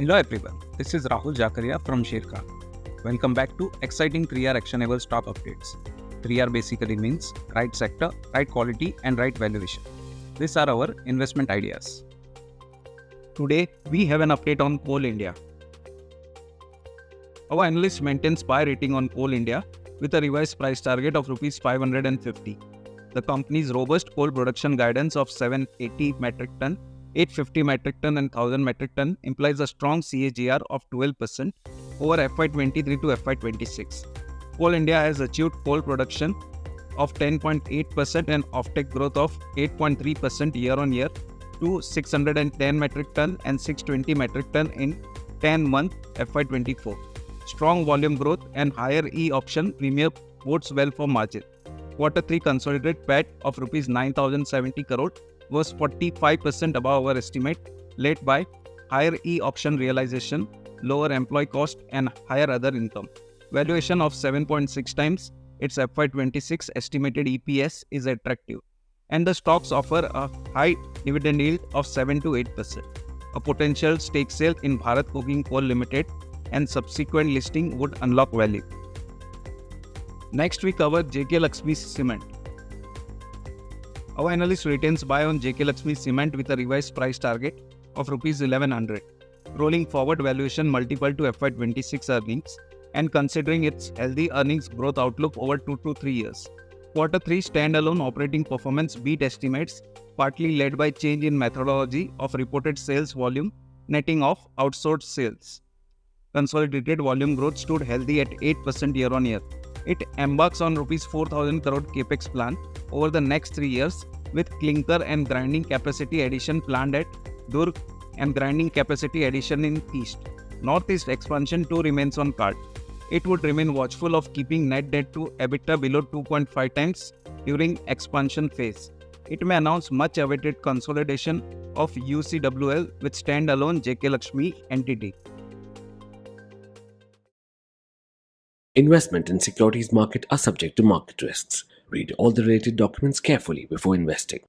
Hello everyone, this is Rahul Jakaria from Sharekhan. Welcome back to exciting 3R actionable stock updates. 3R basically means right sector, right quality and right valuation. These are our investment ideas. Today we have an update on Coal India. Our analyst maintains buy rating on Coal India with a revised price target of Rs 550. The company's robust coal production guidance of 780 metric ton, 850 metric ton and 1000 metric ton implies a strong CAGR of 12% over FY23 to FY26. Coal India has achieved coal production of 10.8% and offtake growth of 8.3% year-on-year to 610 metric ton and 620 metric ton in 10-month FY24. Strong volume growth and higher e-option premium bodes well for margin. Q3 consolidated PAT of Rs 9,070 crore was 45% above our estimate, led by higher e-option realization, lower employee cost and higher other income. Valuation of 7.6 times its FY26 estimated EPS is attractive, and the stocks offer a high dividend yield of 7 to 8%. A potential stake sale in Bharat Coking Coal Limited and subsequent listing would unlock value. Next, we cover JK Lakshmi Cement. Our analyst retains buy on JK Lakshmi Cement with a revised price target of Rs 1100. Rolling forward valuation multiple to FY26 earnings and considering its healthy earnings growth outlook over 2 to 3 years. Q3 standalone operating performance beat estimates, partly led by change in methodology of reported sales volume netting off outsourced sales. Consolidated volume growth stood healthy at 8% year-on-year. It embarks on Rs 4,000 crore capex plan over the next 3 years, with clinker and grinding capacity addition planned at Durg and grinding capacity addition in East. Northeast expansion too remains on card. It would remain watchful of keeping net debt to EBITDA below 2.5 times during expansion phase. It may announce much awaited consolidation of UCWL with standalone JK Lakshmi entity. Investment in securities market are subject to market risks. Read all the related documents carefully before investing.